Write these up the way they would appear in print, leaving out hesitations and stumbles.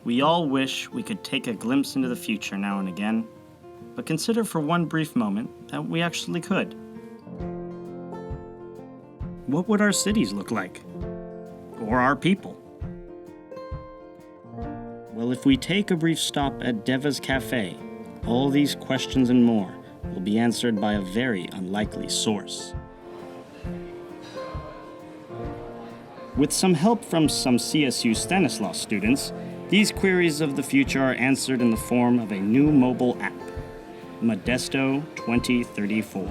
We all wish we could take a glimpse into the future now and again, but consider for one brief moment that we actually could. What would our cities look like? Or our people? Well, if we take a brief stop at Deva's Cafe, all these questions and more will be answered by a very unlikely source. With some help from some CSU Stanislaus students, these queries of the future are answered in the form of a new mobile app, Modesto 2034.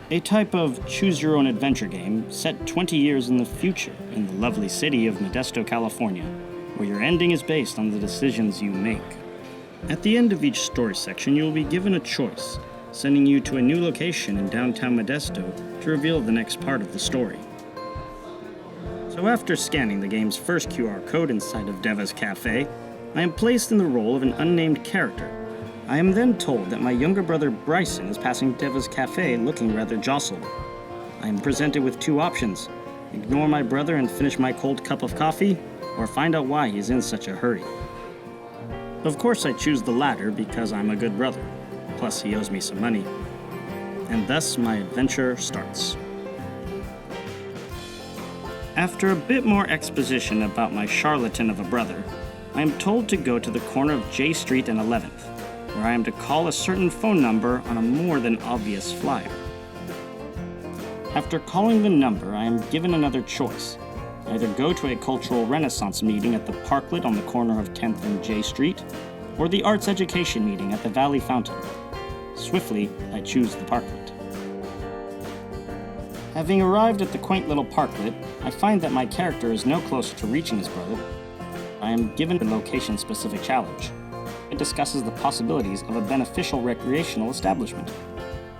A type of choose-your-own-adventure game set 20 years in the future in the lovely city of Modesto, California, where your ending is based on the decisions you make. At the end of each story section, you will be given a choice, sending you to a new location in downtown Modesto to reveal the next part of the story. So after scanning the game's first QR code inside of Deva's Cafe, I am placed in the role of an unnamed character. I am then told that my younger brother Bryson is passing Deva's Cafe looking rather jostled. I am presented with two options: ignore my brother and finish my cold cup of coffee, or find out why he's in such a hurry. Of course I choose the latter because I'm a good brother, plus he owes me some money. And thus my adventure starts. After a bit more exposition about my charlatan of a brother, I am told to go to the corner of J Street and 11th, where I am to call a certain phone number on a more than obvious flyer. After calling the number, I am given another choice. Either go to a cultural renaissance meeting at the Parklet on the corner of 10th and J Street, or the arts education meeting at the Valley Fountain. Swiftly, I choose the Parklet. Having arrived at the quaint little Parklet, I find that my character is no closer to reaching his brother. I am given a location-specific challenge. It discusses the possibilities of a beneficial recreational establishment.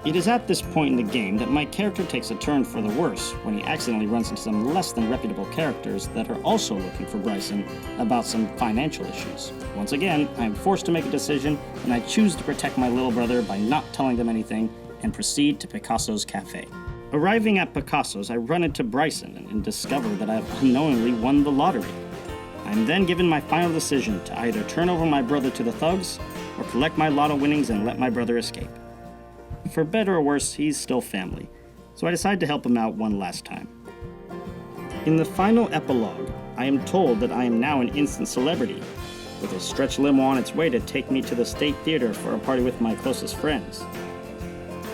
It is at this point in the game that my character takes a turn for the worse when he accidentally runs into some less than reputable characters that are also looking for Bryson about some financial issues. Once again, I am forced to make a decision, and I choose to protect my little brother by not telling them anything and proceed to Picasso's Cafe. Arriving at Picasso's, I run into Bryson and discover that I have unknowingly won the lottery. I am then given my final decision to either turn over my brother to the thugs or collect my lotto winnings and let my brother escape. For better or worse, he's still family, so I decide to help him out one last time. In the final epilogue, I am told that I am now an instant celebrity, with a stretch limo on its way to take me to the State Theater for a party with my closest friends,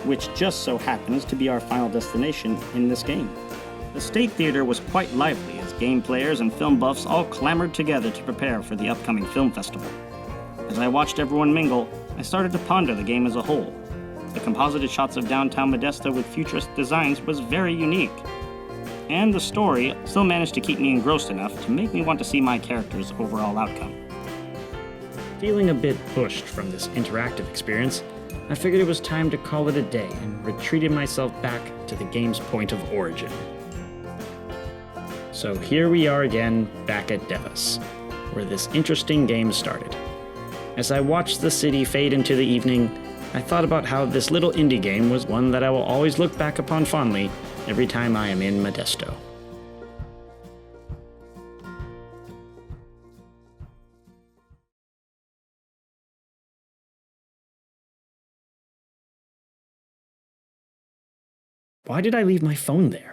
which just so happens to be our final destination in this game. The State Theater was quite lively as game players and film buffs all clamored together to prepare for the upcoming film festival. As I watched everyone mingle, I started to ponder the game as a whole. The composited shots of downtown Modesto with futuristic designs was very unique. And the story still managed to keep me engrossed enough to make me want to see my character's overall outcome. Feeling a bit pushed from this interactive experience, I figured it was time to call it a day and retreated myself back to the game's point of origin. So here we are again, back at Deva's, where this interesting game started. As I watched the city fade into the evening, I thought about how this little indie game was one that I will always look back upon fondly every time I am in Modesto. Why did I leave my phone there?